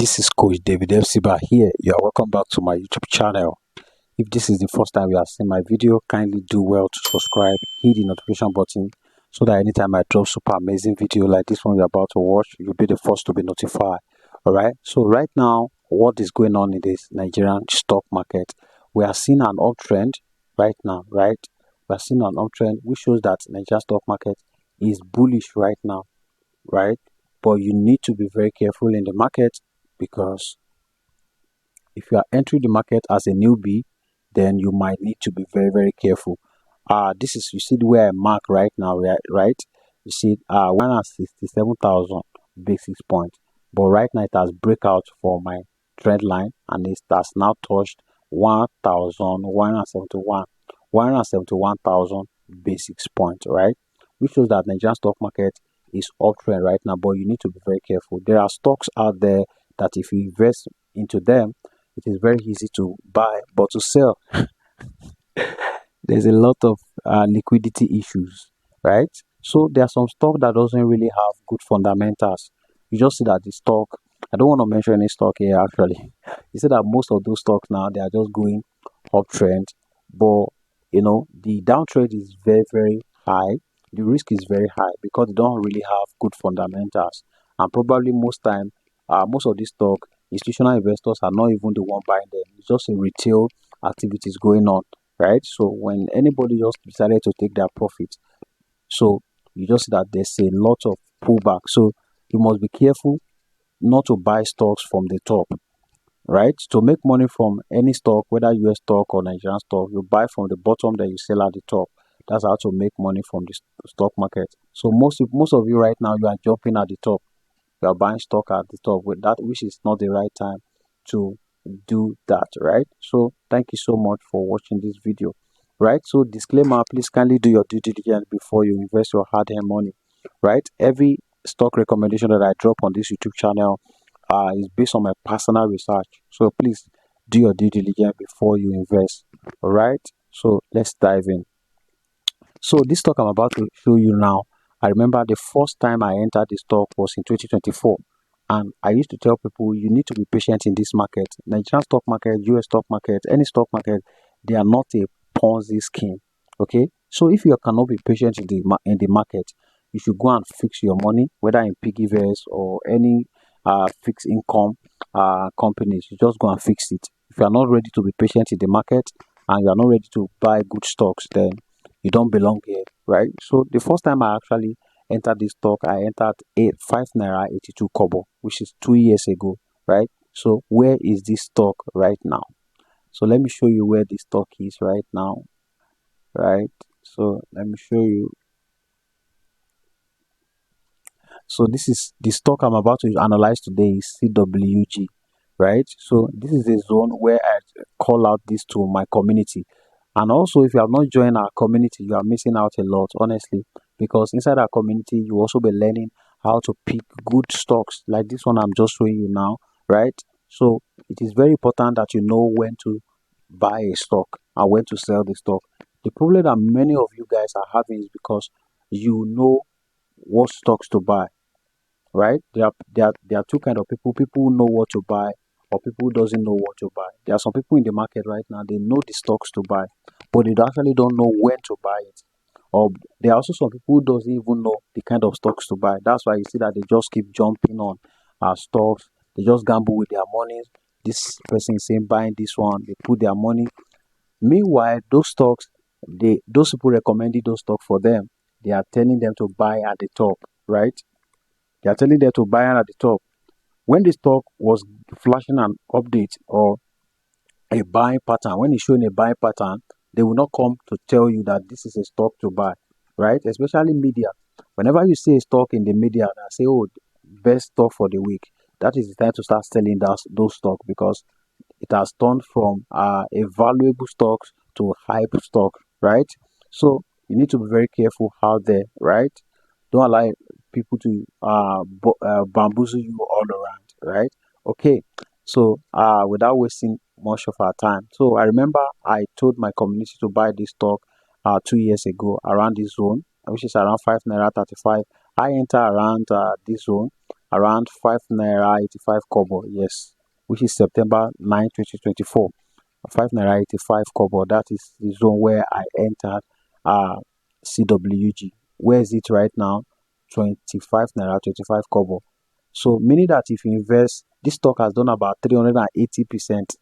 This is Coach David Siba here. You are welcome back to my YouTube channel. If this is the first time you are seeing my video, kindly do well to subscribe, hit the notification button so that anytime I drop super amazing video like this one you're about to watch, you'll be the first to be notified. Alright, so right now, what is going on in this Nigerian stock market? We are seeing an uptrend right now, right? We are seeing an uptrend which shows that Nigerian stock market is bullish right now, right? But you need to be very careful in the market, because if you are entering the market as a newbie, then you might need to be very careful. This is, you see where I mark right now, right? You see 167,000 basis points, but right now it has break out for my trend line, and it has now touched 171,000 basis points, right? Which shows that Nigerian stock market is uptrend right now, but you need to be very careful. There are stocks out there that if you invest into them, it is very easy to buy, but to sell, there's a lot of liquidity issues, right? So there are some stock that doesn't really have good fundamentals. You just see that the stock, I don't want to mention any stock here actually. You see that most of those stocks now, they are just going uptrend, but the downtrend is very high. The risk is very high because they don't really have good fundamentals, and probably most of these stock, institutional investors are not even the one buying them. It's just a retail activities going on, right? So when anybody just decided to take their profit, so you just see that there's a lot of pullback. So you must be careful not to buy stocks from the top, right? To make money from any stock, whether US stock or Nigerian stock, you buy from the bottom, then you sell at the top. That's how to make money from the stock market. So most of you right now, you are jumping at the top. You are buying stock at the top, with that, which is not the right time to do that, right? So thank you so much for watching this video, right? So disclaimer, please kindly do your due diligence before you invest your hard-earned money, right? Every stock recommendation that I drop on this YouTube channel is based on my personal research, so please do your due diligence before you invest. All right, so let's dive in. So this stock I'm about to show you now, I remember the first time I entered the stock was in 2024, and I used to tell people you need to be patient in this market. Nigerian stock market, US stock market, any stock market, they are not a Ponzi scheme. Okay, so if you cannot be patient in the market, you should go and fix your money, whether in piggyverse or any fixed income companies. You just go and fix it. If you are not ready to be patient in the market and you are not ready to buy good stocks, then you don't belong here, right? So the first time I actually entered this stock, I entered 5 naira 82 kobo, which is 2 years ago, right? So where is this stock right now? So let me show you where this stock is right now, right? So let me show you. So this is the stock I'm about to analyze today, is CWG, right? So this is a zone where I call out this to my community. And also, if you have not joined our community, you are missing out a lot, honestly, because inside our community, you also be learning how to pick good stocks like this one I'm just showing you now, right? So it is very important that you know when to buy a stock and when to sell the stock. The problem that many of you guys are having is because you know what stocks to buy, right? There are two kind of people: people who know what to buy, or people who doesn't know what to buy. There are some people in the market right now, they know the stocks to buy, but they actually don't know when to buy it. Or there are also some people who doesn't even know the kind of stocks to buy. That's why you see that they just keep jumping on stocks. They just gamble with their money. This person is saying buying this one, they put their money. Meanwhile, those stocks, those people recommending those stocks for them, they are telling them to buy at the top, right? They are telling them to buy at the top. When the stock was flashing an update or a buying pattern, when it's showing a buying pattern, they will not come to tell you that this is a stock to buy, right? Especially media. Whenever you see a stock in the media that say, oh, best stock for the week, that is the time to start selling those stocks, because it has turned from a valuable stocks to hype stock, right? So you need to be very careful out there, right? Don't allow people to bamboozle you all around, right? Okay, so without wasting much of our time, so I remember I told my community to buy this stock 2 years ago around this zone, which is around 5 naira 35. I enter around this zone. around 5 naira 85 kobo, yes, which is September 9, 2024. 5 naira 85 kobo, that is the zone where I entered CWG. Where is it right now? 25 naira 25 kobo. So meaning that if you invest, this stock has done about 380%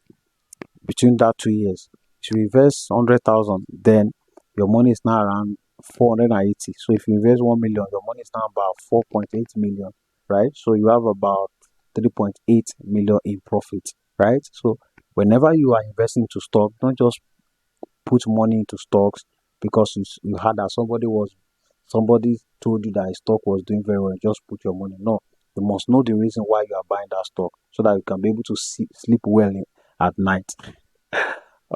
between that 2 years. If you invest 100,000, then your money is now around 480. So if you invest 1 million, your money is now about 4.8 million, right? So you have about 3.8 million in profit, right? So whenever you are investing to stock, don't just put money into stocks because you heard that somebody told you that a stock was doing very well. Just put your money. No, you must know the reason why you are buying that stock so that you can be able to sleep well at night.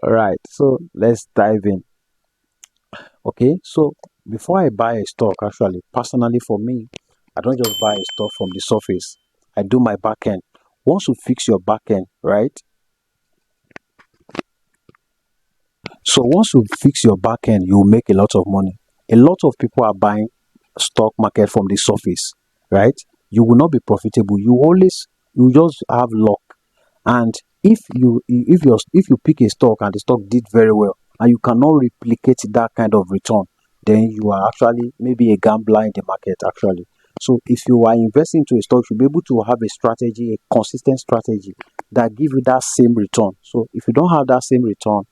All right, so let's dive in. Okay, so before I buy a stock, actually, personally for me, I don't just buy a stock from the surface. I do my back end. Once you fix your back end, right? So once you fix your back end, you make a lot of money. A lot of people are buying stock market from the surface, right? You will not be profitable. You just have luck. And if you pick a stock and the stock did very well and you cannot replicate that kind of return, then you are actually maybe a gambler in the market actually. So if you are investing into a stock, you should be able to have a strategy, a consistent strategy that give you that same return. So if you don't have that same return,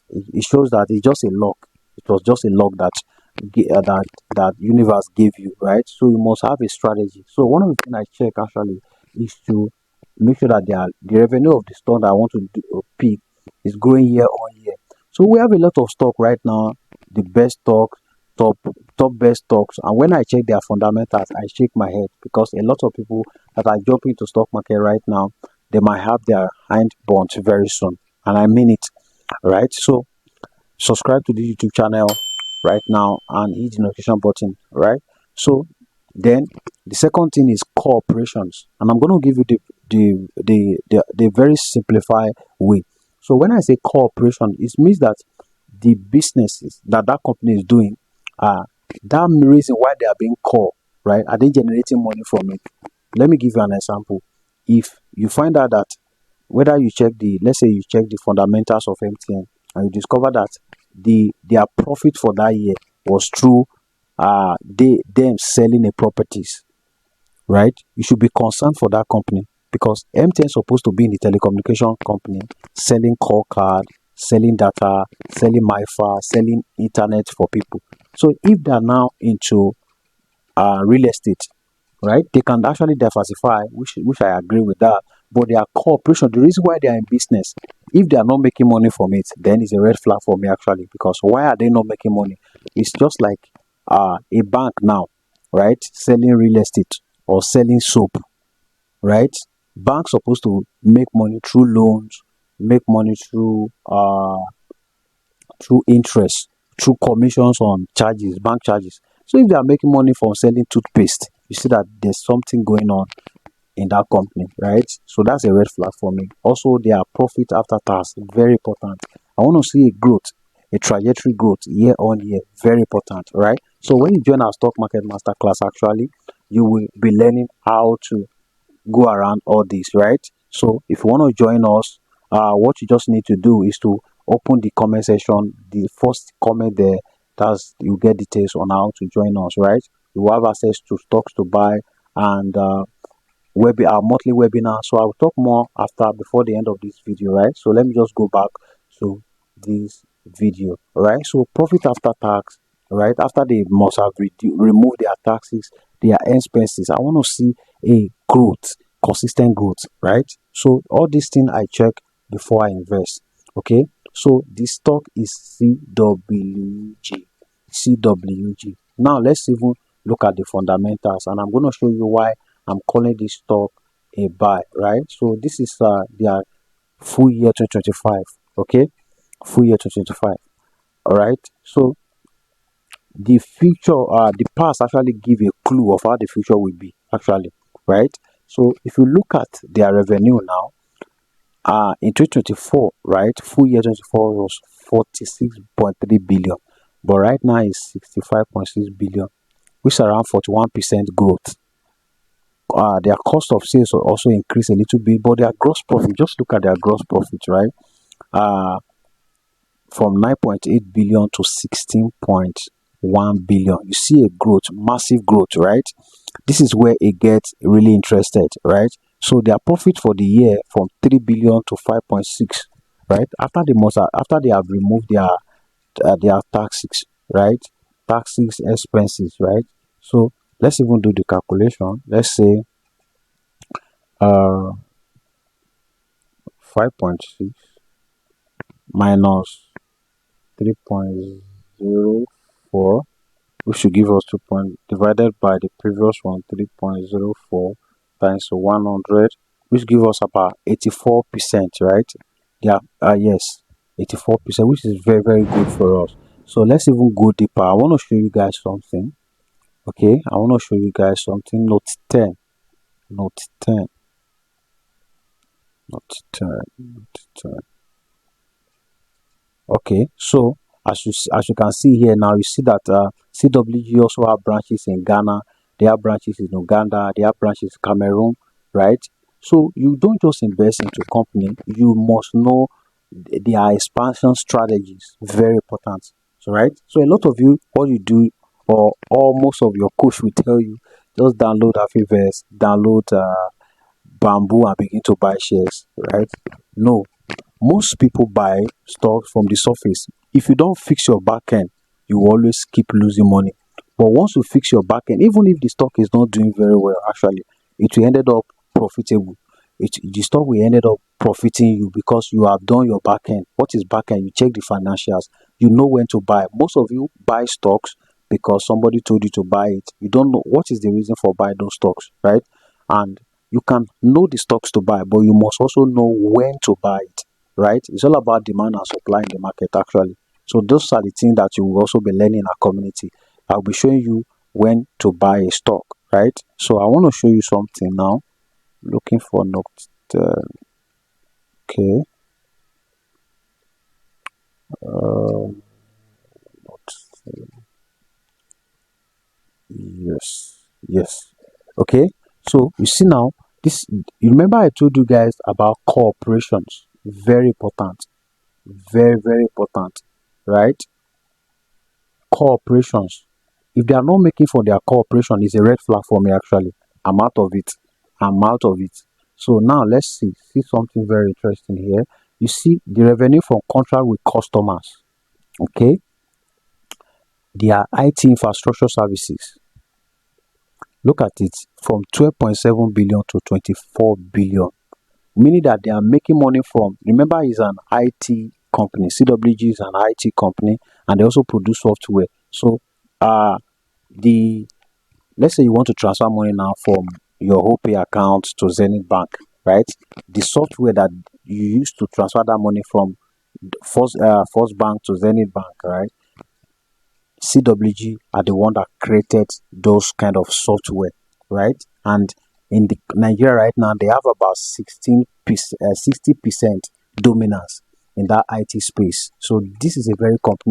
it shows that it's just a luck. It was just a luck that universe gave you, right? So you must have a strategy. So one of the things I check actually is to make sure that the revenue of the stock that I want to pick is growing year on year. So we have a lot of stock right now, the best stock, top top best stocks, and when I check their fundamentals, I shake my head because a lot of people that are jumping into stock market right now, they might have their hand burnt very soon, and I mean it, right? So subscribe to the YouTube channel right now and hit the notification button, right? So then the second thing is core operations, and I'm going to give you the very simplified way. So when I say core operation, it means that the businesses that company is doing, that reason why they are being core, right? Are they generating money from it? Let me give you an example. If you find out that whether you check let's say you check the fundamentals of MTN and you discover that their profit for that year was through them selling a properties, right? You should be concerned for that company because MTN is supposed to be in the telecommunication company, selling call card, selling data, selling MiFi, selling internet for people. So if they are now into real estate, right? They can actually diversify, which I agree with that. But their corporation, the reason why they are in business, if they are not making money from it, then it's a red flag for me actually. Because why are they not making money? It's just like a bank now, right? Selling real estate or selling soap, right? Banks supposed to make money through loans, make money through interest, through commissions on charges, bank charges. So if they are making money from selling toothpaste, you see that there's something going on in that company, right? So that's a red flag for me. Also, their profit after tax, very important. I want to see a growth, a trajectory growth year on year, very important, right? So when you join our stock market masterclass, actually, you will be learning how to go around all this, right? So if you want to join us, what you just need to do is to open the comment section. The first comment there, that's you get details on how to join us, right? You will have access to stocks to buy and our monthly webinar. So I'll talk more before the end of this video, right? So let me just go back to this video, right? So profit after tax, right? After they must have removed their taxes, their expenses, I want to see a growth, consistent growth, right? So all these things I check before I invest. Okay, so the stock is CWG. Now let's even look at the fundamentals, and I'm going to show you why I'm calling this stock a buy, right? So this is their full year 2025. Okay, full year 2025. All right. So the the past actually give a clue of how the future will be actually, right? So if you look at their revenue now, in 2024, right, full year 24 was 46.3 billion, but right now it's 65.6 billion, which is around 41% growth. their cost of sales will also increase a little bit, but their gross profit, just look at their gross profit, right? Uh, from 9.8 billion to 16.1 billion. You see a growth, massive growth, right? This is where it gets really interested, right? So their profit for the year from 3 billion to 5.6, right? After they have removed their taxes, right? Taxes, expenses, right? So let's even do the calculation. Let's say 5.6 minus 3.04, which should give us 2 point divided by the previous one, 3.04 times 100, which give us about 84%, right? Yeah, yes, 84%, which is very, very good for us. So let's even go deeper. I want to show you guys something. Okay, I want to show you guys something. Note 10, note 10, note 10, note 10. Okay, so as you can see here now, you see that CWG also have branches in Ghana, they have branches in Uganda, they have branches in Cameroon, right? So you don't just invest into company, you must know their expansion strategies. Very important. So right. So a lot of you, what you do, or most of your coach will tell you, just download Afiverse, download Bamboo, and begin to buy shares, right? No, most people buy stocks from the surface. If you don't fix your back end, you will always keep losing money. But once you fix your back end, even if the stock is not doing very well, actually, it will ended up profitable. The stock will ended up profiting you because you have done your back end. What is back end? You check the financials. You know when to buy. Most of you buy stocks because somebody told you to buy it. You don't know what is the reason for buying those stocks, right? And you can know the stocks to buy, but you must also know when to buy it, right? It's all about demand and supply in the market, actually. So those are the things that you will also be learning in our community. I'll be showing you when to buy a stock, right? So I want to show you something now. Looking for note. Okay. Yes. Yes. Okay. So you see now, this. You remember I told you guys about corporations. Very important. Very, very important, right? Corporations, if they are not making for their corporation, is a red flag for me, actually. I'm out of it. I'm out of it. So now let's see something very interesting here. You see the revenue from contract with customers, okay? Their IT infrastructure services, look at it, from 12.7 billion to 24 billion, meaning that they are making money from, remember, is an IT company. CWG is an IT company, and they also produce software. So the let's say you want to transfer money now from your OPay account to Zenith Bank, right? The software that you use to transfer that money from First Bank to Zenith Bank, right? CWG are the one that created those kind of software, right? And in the Nigeria right now, they have about 60% dominance in that IT space. So this is a very good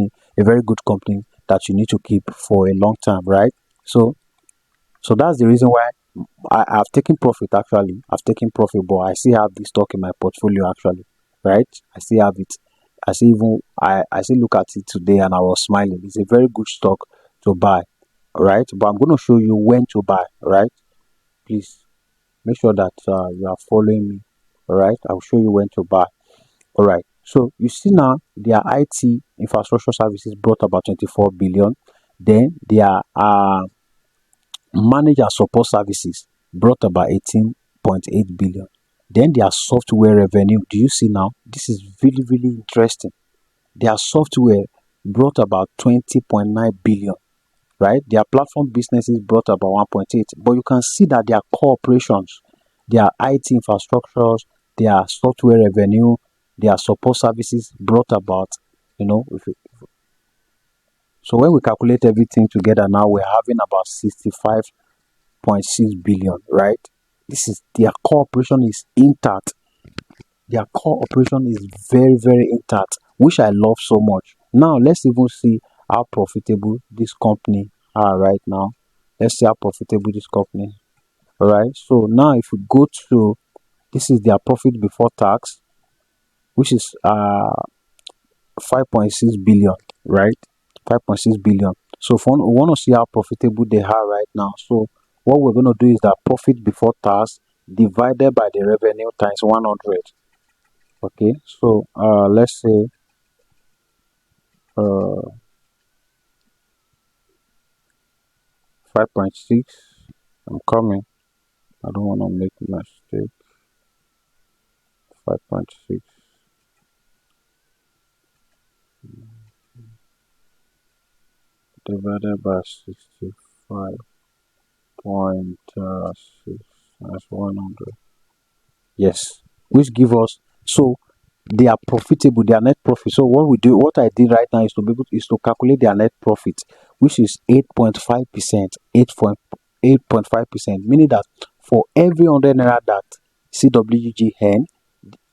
company that you need to keep for a long time, right? So that's the reason why I've taken profit, actually. I've taken profit, but I still have this stock in my portfolio, actually. Right? I still have it. I still look at it today and I was smiling. It's a very good stock to buy. Right? But I'm gonna show you when to buy, right? Please make sure that you are following me. Alright, I'll show you when to buy. Alright. So you see now their IT infrastructure services brought about 24 billion. Then their manage and support services brought about 18.8 billion. Then their software revenue, do you see now? This is really, really interesting. Their software brought about 20.9 billion, right? Their platform businesses brought about 1.8. But you can see that their core operations, their IT infrastructures, their software revenue, their support services brought about, you know, so when we calculate everything together now, we're having about 65.6 billion, right? This is their core operation is intact. Their core operation is very, very intact, which I love so much. Now let's even see how profitable this company are right now. Let's see how profitable this company. All right. So now if we go to, this is their profit before tax, which is 5.6 billion, right? 5.6 billion. So if we want to see how profitable they are right now, so what we're going to do is that profit before tax divided by the revenue times 100. Okay, so let's say uh 5.6. I'm coming. I don't want to make a mistake. 5.6 divided by 65.6 that's 100. Yes, which give us, so they are profitable, their net profit. So what I did right now is to be able is to calculate their net profit, which is 8.5%, 8.5%, meaning that for every 100 naira that CWG earn,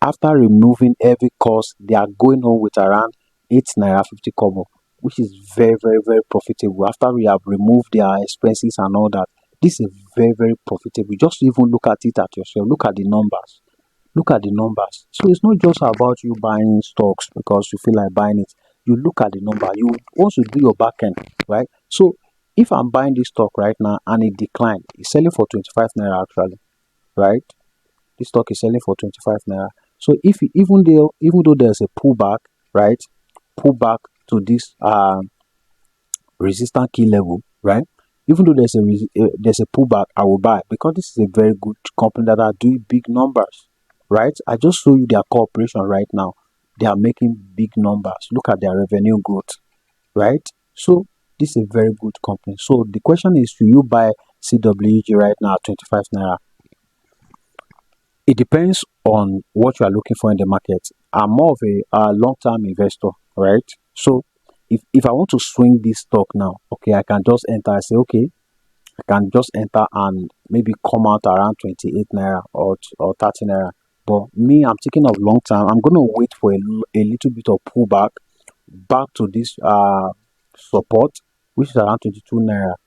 after removing every cost, they are going home with around 8 naira 50 kobo, which is very, very, very profitable. After we have removed their expenses and all that, this is very, very profitable. Just even look at it at yourself. Look at the numbers. Look at the numbers. So it's not just about you buying stocks because you feel like buying it. You look at the number. You also do your back end, right? So if I'm buying this stock right now and it declined, it's selling for 25 naira actually, right? This stock is selling for 25 naira. So if even though there's a pullback, right? Pullback to this resistance key level, right? Even though there's a pullback, I will buy because this is a very good company that are doing big numbers, right? I just show you their cooperation right now. They are making big numbers. Look at their revenue growth, right? So this is a very good company. So the question is, should you buy CWG right now at 25 naira? It depends on what you are looking for in the market. I'm more of a long-term investor, right? So if I want to swing this stock now, okay, I can just enter. I say, okay, I can just enter and maybe come out around 28 naira or 30 naira. But me, I'm thinking of long term. I'm gonna wait for a little bit of pullback back to this support, which is around 22 naira,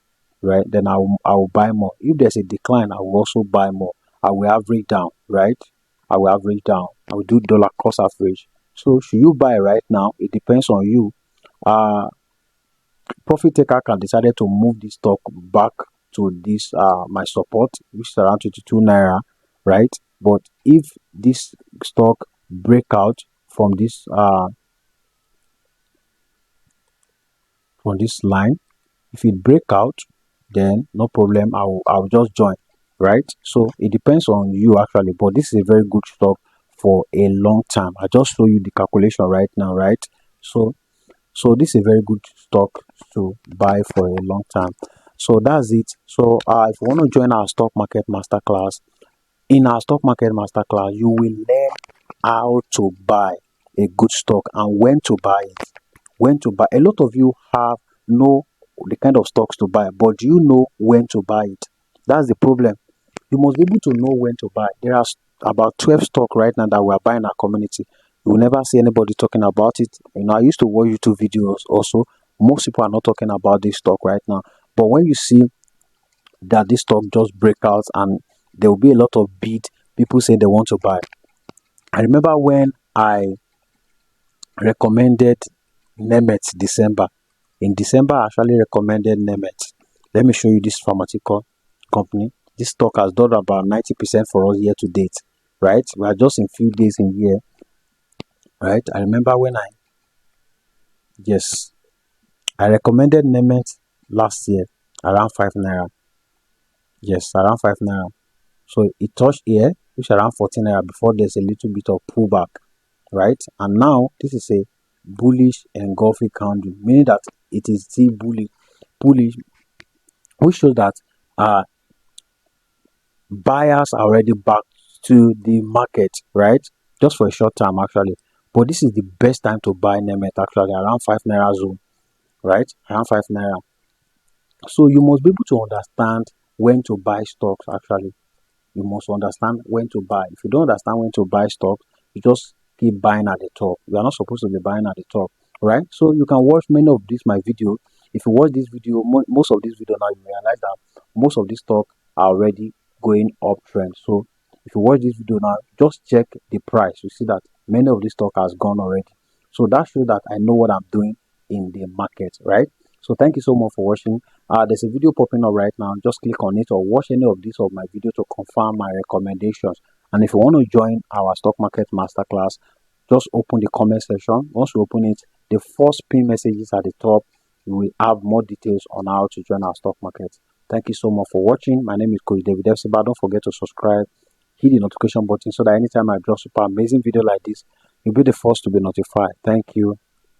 right? Then I will buy more. If there's a decline, I will also buy more. I will average down, right? I will average down. I will do dollar cost average. So should you buy right now? It depends on you. Uh Profit taker can decide to move this stock back to this my support, which is around 22 naira, right? But if this stock break out from this line, if it break out, then no problem, I'll just join, right? So it depends on you actually, but this is a very good stock for a long time. I just show you the calculation right now, right? So this is a very good stock to buy for a long time. So that's it. So if you want to join our stock market masterclass, in our stock market masterclass, you will learn how to buy a good stock and when to buy it. When to buy. A lot of you have know the kind of stocks to buy, but do you know when to buy it? That's the problem. You must be able to know when to buy. There are about 12 stock right now that we are buying in our community. You will never see anybody talking about it. I used to watch YouTube videos also. Most people are not talking about this stock right now. But when you see that this stock just break out and there will be a lot of bid, people say they want to buy. I remember when I recommended Nemet December. In December, I actually recommended Nemet. Let me show you this pharmaceutical company. This stock has done about 90% for us year to date, right? We are just in few days in here, right? I remember when yes, I recommended Nemet last year around 5 naira. Yes, around 5 naira. So it touched here, which around 14 naira before there's a little bit of pullback, right? And now this is a bullish engulfing candle, meaning that it is still bullish, which shows that buyers are already back to the market, right? Just for a short time actually. But this is the best time to buy Nemet actually around 5 naira zone, right? Around 5 naira. So you must be able to understand when to buy stocks actually. You must understand when to buy. If you don't understand when to buy stock, you just keep buying at the top. You are not supposed to be buying at the top, right? So you can watch many of these my video. If you watch this video, most of this video now, you realize that most of this stock are already going uptrend. So if you watch this video now, just check the price. You see that many of this stock has gone already. So that shows that I know what I'm doing in the market, right? So thank you so much for watching. There's a video popping up right now. Just click on it or watch any of these of my video to confirm my recommendations. And if you want to join our stock market masterclass, just open the comment section. Once you open it, the first pin messages at the top, you will have more details on how to join our stock market. Thank you so much for watching. My name is Coach David Efsiba. Don't forget to subscribe, hit the notification button so that anytime I drop super amazing video like this, you'll be the first to be notified. Thank you,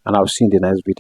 and I'll see you in the next video.